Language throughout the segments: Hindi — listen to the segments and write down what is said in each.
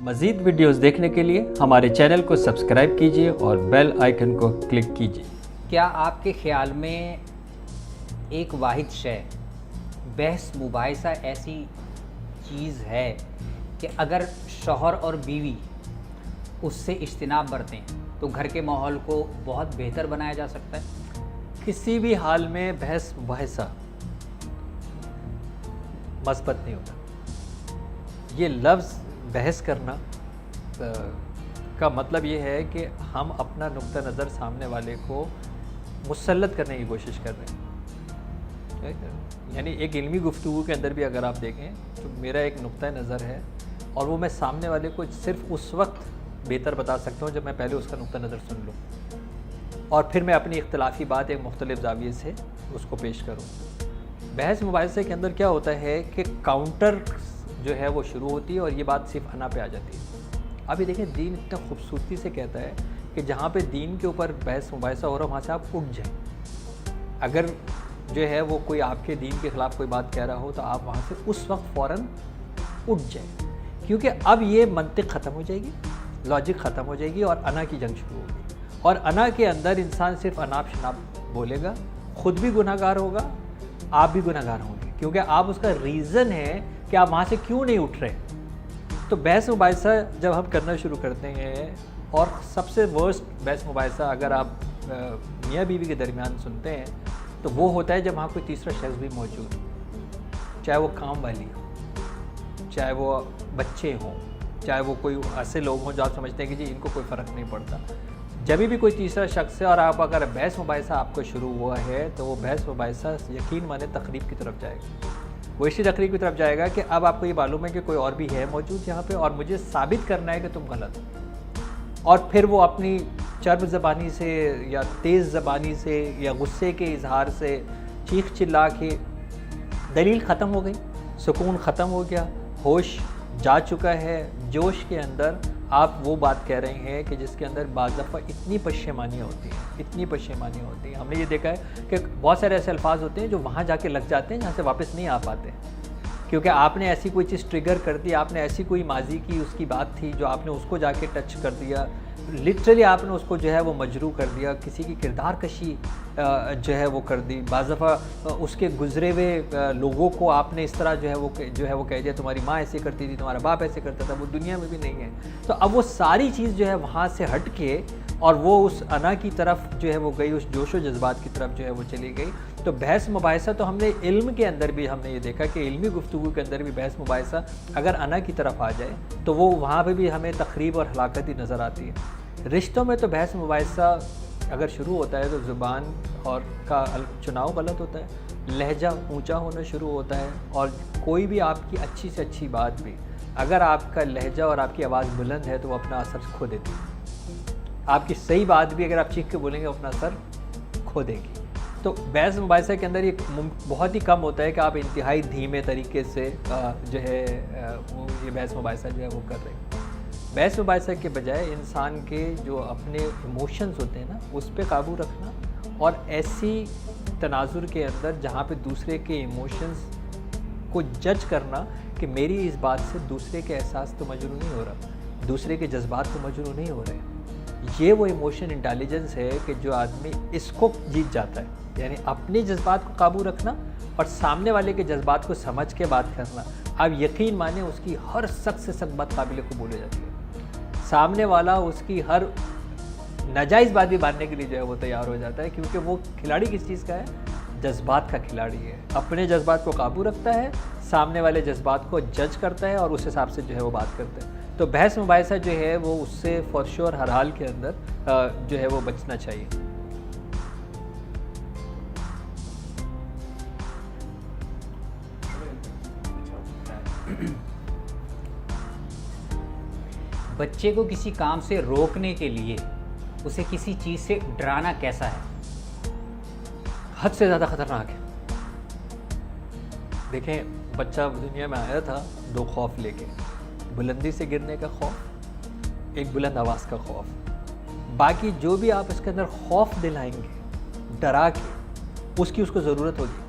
मज़ीद वीडियोस देखने के लिए हमारे चैनल को सब्सक्राइब कीजिए और बेल आइकन को क्लिक कीजिए। क्या आपके ख़्याल में एक वाहिद शय बहस मुबाहिसा ऐसी चीज़ है कि अगर शौहर और बीवी उससे इज्तिनाब बरतें तो घर के माहौल को बहुत बेहतर बनाया जा सकता है? किसी भी हाल में बहस मुबाहिसा मस्बत नहीं होता। ये लफ्ज़ बहस करना का मतलब ये है कि हम अपना नुक्ता नज़र सामने वाले को मुसल्लत करने की कोशिश कर रहे हैं। यानी एक इल्मी गुफ्तगू के अंदर भी अगर आप देखें तो मेरा एक नुक्ता नज़र है और वो मैं सामने वाले को सिर्फ उस वक्त बेहतर बता सकता हूँ जब मैं पहले उसका नुक्ता नज़र सुन लूँ और फिर मैं अपनी इख्तलाफी बात एक मुख्तलिफ ज़ाविये से उसको पेश करूँ। बहस मुबाहिसे के अंदर क्या होता है कि काउंटर जो है वो शुरू होती है और ये बात सिर्फ अना पे आ जाती है। अभी देखें, दीन इतना खूबसूरती से कहता है कि जहाँ पे दीन के ऊपर बहस मुबाहिसा हो रहा है वहाँ से आप उठ जाएं। अगर जो है वो कोई आपके दीन के ख़िलाफ़ कोई बात कह रहा हो तो आप वहाँ से उस वक्त फ़ौरन उठ जाएं, क्योंकि अब ये मंतिक ख़त्म हो जाएगी, लॉजिक ख़त्म हो जाएगी और अना की जंग शुरू होगी। और अना के अंदर इंसान सिर्फ अनाप शनाप बोलेगा, ख़ुद भी गुनहगार होगा, आप भी गुनहगार होंगे, क्योंकि आप उसका रीज़न है कि आप वहाँ से क्यों नहीं उठ रहे। तो बहस मुबाहिसा जब हम करना शुरू करते हैं, और सबसे वर्स्ट बहस मुबाहिसा अगर आप मियाँ बीवी के दरमियान सुनते हैं तो वो होता है जब वहाँ कोई तीसरा शख्स भी मौजूद हो, चाहे वो काम वाली हो, चाहे वो बच्चे हों, चाहे वो कोई ऐसे लोग हों जो आप समझते हैं कि जी इनको कोई फ़र्क नहीं पड़ता। जब भी कोई तीसरा शख्स है और आप अगर बहस मुबाहिसा आपको शुरू हुआ है तो वो बहस मुबाहिसा यकीन माने तकरीब की तरफ जाएगा। वो इसी तकरीब की तरफ जाएगा कि अब आपको ये मालूम है कि कोई और भी है मौजूद यहाँ पे और मुझे साबित करना है कि तुम गलत हो। और फिर वो अपनी चर्ब ज़बानी से या तेज़ ज़बानी से या गुस्से के इजहार से चीख चिल्ला के दलील ख़त्म हो गई, सुकून ख़त्म हो गया, होश जा चुका है, जोश के अंदर आप वो बात कह रहे हैं कि जिसके अंदर बाज़ दफ़ा इतनी पशेमानी होती है, इतनी पशेमानी होती है। हमने ये देखा है कि बहुत सारे ऐसे अल्फाज होते हैं जो वहाँ जाके लग जाते हैं जहाँ से वापस नहीं आ पाते, क्योंकि आपने ऐसी कोई चीज़ ट्रिगर कर दी, आपने ऐसी कोई माजी की उसकी बात थी जो आपने उसको जाके टच कर दिया, लिटरली आपने उसको जो है वो मजरू कर दिया, किसी की किरदार कशी जो है वो कर दी। बाज़ दफ़ा उसके गुज़रे हुए लोगों को आपने इस तरह जो है वो कह दिया तुम्हारी माँ ऐसे करती थी, तुम्हारा बाप ऐसे करता था, वो दुनिया में भी नहीं है। तो अब वो सारी चीज़ जो है वहाँ से हट के और वो उस अना की तरफ जो है वो गई, उस जोशो जज्बात की तरफ जो है वो चली गई। तो बहस मुबाहिसा तो हमने इल्म के अंदर भी हमने ये देखा कि इल्मी गुफ्तगू के अंदर भी बहस मुबाहिसा अगर अना की तरफ आ जाए तो वो वहाँ पे भी हमें तखरीब और हलाकत ही नज़र आती है। रिश्तों में तो बहस मुबाहिसा अगर शुरू होता है तो ज़ुबान और का चुनाव गलत होता है, लहजा ऊंचा होना शुरू होता है, और कोई भी आपकी अच्छी से अच्छी बात भी अगर आपका लहजा और आपकी आवाज़ बुलंद है तो वो अपना असर खो देती है। आपकी सही बात भी अगर आप चीख के बोलेंगे अपना असर खो देगी। तो बहस मुबाहिसा के अंदर ये बहुत ही कम होता है कि आप इंतहाई धीमे तरीके से जो है वो ये बहस मुबाहिसा जो है वो कर रहे हैं। बहस मुबाहिसा के बजाय इंसान के जो अपने इमोशंस होते हैं ना उस पर काबू रखना, और ऐसी तनाजुर के अंदर जहाँ पे दूसरे के इमोशंस को जज करना कि मेरी इस बात से दूसरे के एहसास तो मजरू नहीं हो रहा, दूसरे के जज्बात तो मजरू नहीं हो रहे। ये वो इमोशन इंटेलिजेंस है कि जो आदमी इसको जीत जाता है, यानी अपने जज्बात को काबू रखना और सामने वाले के जज्बात को समझ के बात करना। आप यकीन माने उसकी हर सख्त से सख्त बात काबिल कबूल हो जाती है, सामने वाला उसकी हर नाजायज़ बात भी मानने के लिए जो है वो तैयार हो जाता है, क्योंकि वो खिलाड़ी किस चीज़ का है, जज्बात का खिलाड़ी है। अपने जज्बात को काबू रखता है, सामने वाले जज्बात को जज करता है और उस हिसाब से जो है वो बात करता है। तो बहस मुबाहिसा जो है वो उससे फॉर श्योर हर हाल के अंदर जो है वो बचना चाहिए। बच्चे को किसी काम से रोकने के लिए उसे किसी चीज़ से डराना कैसा है? हद से ज़्यादा ख़तरनाक है। देखें, बच्चा दुनिया में आया था दो खौफ लेके, बुलंदी से गिरने का खौफ, एक बुलंद आवाज़ का खौफ। बाकी जो भी आप इसके अंदर खौफ दिलाएंगे डरा के, उसकी उसको ज़रूरत होगी।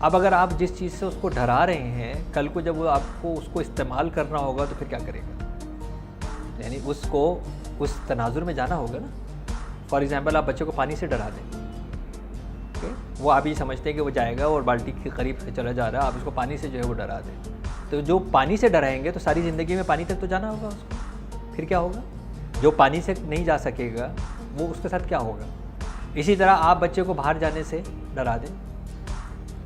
अब अगर आप जिस चीज़ से उसको डरा रहे हैं, कल को जब वो आपको उसको इस्तेमाल करना होगा तो फिर क्या करेगा? यानी उसको उस तनाजुर में जाना होगा ना। फॉर एग्ज़ाम्पल आप बच्चे को पानी से डरा दें, वो आप ये समझते हैं कि वो जाएगा और बाल्टी के करीब से चला जा रहा है, आप उसको पानी से जो है वो डरा दें। तो जो पानी से डराएंगे तो सारी ज़िंदगी में पानी तक तो जाना होगा उसको, फिर क्या होगा? जो पानी से नहीं जा सकेगा वो उसके साथ क्या होगा? इसी तरह आप बच्चे को बाहर जाने से डरा दें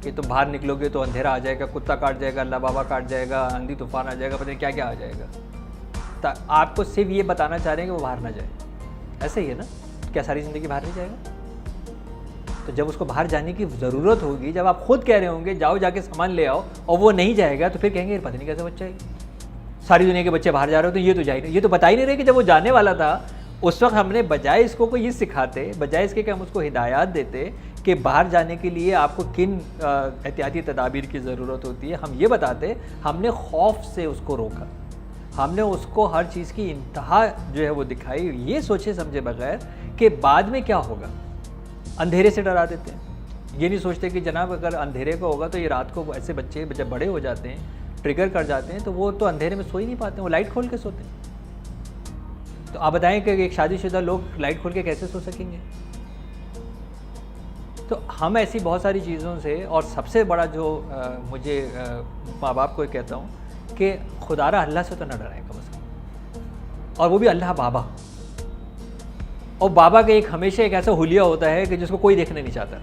कि तुम बाहर निकलोगे तो अंधेरा आ जाएगा, कुत्ता काट जाएगा, अल्लाह बाबा काट जाएगा, आंधी तूफान आ जाएगा, पता नहीं क्या क्या आ जाएगा। आपको सिर्फ ये बताना चाह रहे हैं कि वो बाहर ना जाए। ऐसे ही है ना, क्या सारी ज़िंदगी बाहर नहीं जाएगा? तो जब उसको बाहर जाने की ज़रूरत होगी, जब आप खुद कह रहे होंगे जाओ जाके सामान ले आओ, और वो नहीं जाएगा तो फिर कहेंगे पता नहीं कैसे बच्चा है, सारी दुनिया के बच्चे बाहर जा रहे हो तो ये तो जा ही नहीं। ये तो बता ही नहीं रहे कि जब वो जाने वाला था उस वक्त हमने बजाय इसको ये सिखाते, बजाय इसके कि हम उसको हिदायत देते कि बाहर जाने के लिए आपको किन एहतियाती तदाबीर की ज़रूरत होती है, हम ये बताते, हमने खौफ से उसको रोका, हमने उसको हर चीज़ की इंतहा जो है वो दिखाई, ये सोचे समझे बगैर कि बाद में क्या होगा। अंधेरे से डरा देते हैं, ये नहीं सोचते कि जनाब अगर अंधेरे का होगा तो ये रात को ऐसे बच्चे जब बड़े हो जाते हैं, ट्रिगर कर जाते हैं, तो वो तो अंधेरे में सो ही नहीं पाते, वो लाइट खोल के सोते हैं। तो आप बताएं कि एक शादीशुदा लोग लाइट खोल के कैसे सो सकेंगे? तो हम ऐसी बहुत सारी चीज़ों से, और सबसे बड़ा जो मुझे माँ बाप को कहता हूँ कि खुदारा अल्लाह से तो ना डराएं कम से कम, और वो भी अल्लाह बाबा। और बाबा का एक हमेशा एक ऐसा हुलिया होता है कि जिसको कोई देखने नहीं चाहता।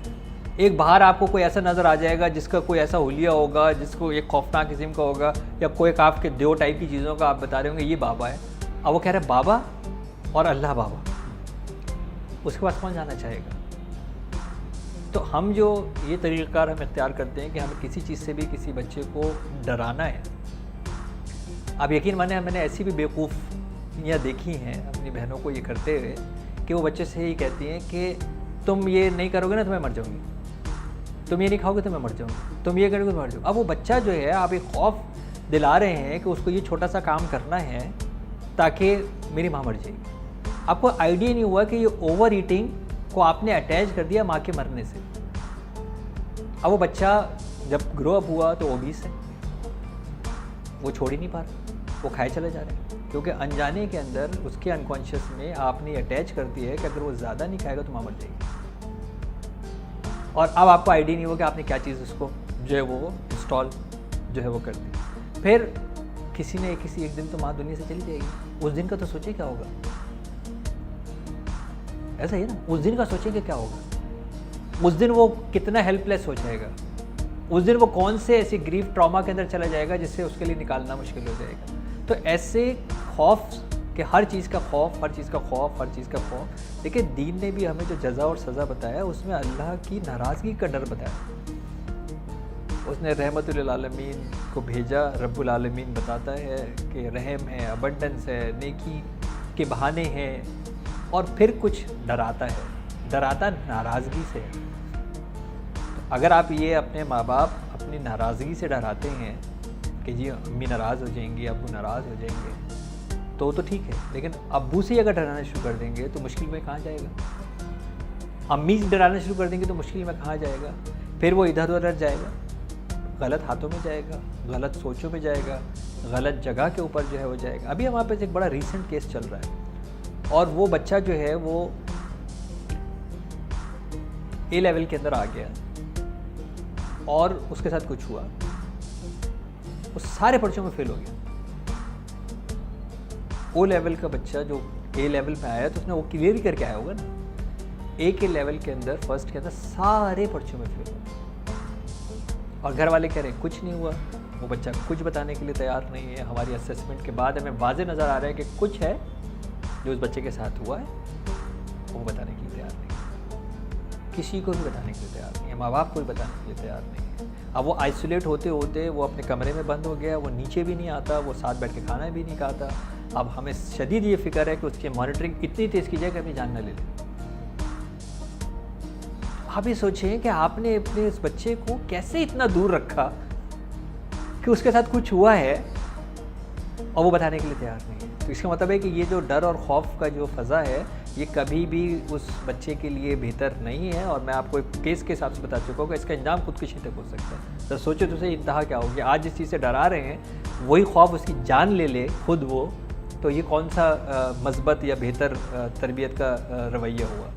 एक बाहर आपको कोई ऐसा नज़र आ जाएगा जिसका कोई ऐसा हुलिया होगा, जिसको एक खौफनाक किस्म का होगा, या कोई एक आपके दो टाइप की चीज़ों का आप बता रहे होंगे ये बाबा है, अब वो कह रहे हैं बाबा और अल्लाह बाबा, उसके पास कौन जाना चाहेगा? तो हम जो ये तरीक़ाकार हम इख्तियार करते हैं कि हमें किसी चीज़ से भी किसी बच्चे को डराना है। आप यकीन माने मैंने ऐसी भी बेवकूफ़ियाँ देखी हैं अपनी बहनों को ये करते हुए कि वो बच्चे से ही कहती हैं कि तुम ये नहीं करोगे ना तो मैं मर जाऊँगी, तुम ये नहीं खाओगे तो मैं मर जाऊँगी, तुम ये करोगे तो मर जाऊँगी। अब वो बच्चा जो है, आप एक खौफ दिला रहे हैं कि उसको ये छोटा सा काम करना है ताकि मेरी माँ मर जाएगी। आपको आइडिया नहीं हुआ कि ये ओवर ईटिंग को आपने अटैच कर दिया माँ के मरने से। अब वो बच्चा जब ग्रो अप हुआ तो ओबीस है, वो छोड़ ही नहीं पा रहा, वो खाए चले जा रहे हैं, क्योंकि अनजाने के अंदर उसके अनकॉन्शियस में आपने अटैच कर दिया है कि अगर वो ज़्यादा नहीं खाएगा तो माँ मर जाएगी। और अब आपको आइडिया नहीं हुआ कि आपने क्या चीज़ उसको जो है वो इंस्टॉल जो है वो कर दी। फिर किसी एक दिन तो माँ दुनिया से चली जाएगी, उस दिन का तो सोचिए क्या होगा। ऐसा ही ना, उस दिन का सोचेंगे क्या होगा। उस दिन वो कितना हेल्पलेस हो जाएगा, उस दिन वो कौन से ऐसी ग्रीफ ट्रॉमा के अंदर चला जाएगा जिससे उसके लिए निकालना मुश्किल हो जाएगा। तो ऐसे खौफ कि हर चीज़ का खौफ, हर चीज़ का खौफ, हर चीज़ का खौफ। देखिए दीन ने भी हमें जो जज़ा और सज़ा बताया उसमें अल्लाह की नाराज़गी का डर बताया। उसने रहमतुल आलमीन को भेजा, रब्बुल आलमीन बताता है कि रहम है, अबंडेंस है, नेकी के बहाने हैं, और फिर कुछ डराता है, डराता नाराज़गी से। तो अगर आप ये अपने माँ बाप अपनी नाराज़गी से डराते हैं कि जी अम्मी नाराज़ हो जाएंगी, अब्बू नाराज़ हो जाएंगे, तो ठीक है, लेकिन अब्बू से अगर डराना शुरू कर देंगे तो मुश्किल में कहाँ जाएगा। अम्मी से डराना शुरू कर देंगे तो मुश्किल में कहाँ जाएगा। फिर वो इधर उधर जाएगा, गलत हाथों में जाएगा, गलत सोचों में जाएगा, गलत जगह के ऊपर जो है वो जाएगा। अभी हमारे पास एक बड़ा रीसेंट केस चल रहा है, और वो बच्चा जो है वो ए लेवल के अंदर आ गया और उसके साथ कुछ हुआ, वो सारे पर्चों में फेल हो गया। ओ लेवल का बच्चा जो ए लेवल पे आया तो उसने वो क्लियर ही करके आया होगा ना। ए के लेवल के अंदर फर्स्ट के अंदर सारे पर्चों में फेल हो, और घर वाले कह रहे हैं कुछ नहीं हुआ। वो बच्चा कुछ बताने के लिए तैयार नहीं है। हमारी असेसमेंट के बाद हमें वाज़े नज़र आ रहा है कि कुछ है जो उस बच्चे के साथ हुआ है, वो बताने के लिए तैयार नहीं है, किसी को भी बताने के लिए तैयार नहीं है, माँ बाप को भी बताने के लिए तैयार नहीं है। अब वो आइसोलेट होते होते वो अपने कमरे में बंद हो गया, वो नीचे भी नहीं आता, वो साथ बैठ के खाना भी नहीं खाता। अब हमें शदीद ये फिक्र है कि उसकी मॉनिटरिंग इतनी तेज़ की जाए कि अपनी जान न ले ले। आप ये सोचें कि आपने अपने उस बच्चे को कैसे इतना दूर रखा कि उसके साथ कुछ हुआ है और वो बताने के लिए तैयार नहीं है। तो इसका मतलब है कि ये जो डर और खौफ का जो फ़ज़ा है, ये कभी भी उस बच्चे के लिए बेहतर नहीं है। और मैं आपको एक केस के हिसाब से बता चुका हूँ कि इसका अंजाम खुदकुशी तक हो सकता है। तो सोचो तो सही इंतहा क्या होगी। आज जिस चीज़ से डरा रहे हैं वही ख्वाब उसकी जान ले ले खुद वो, तो ये कौन सा मस्बत या बेहतर तरबियत का रवैया हुआ।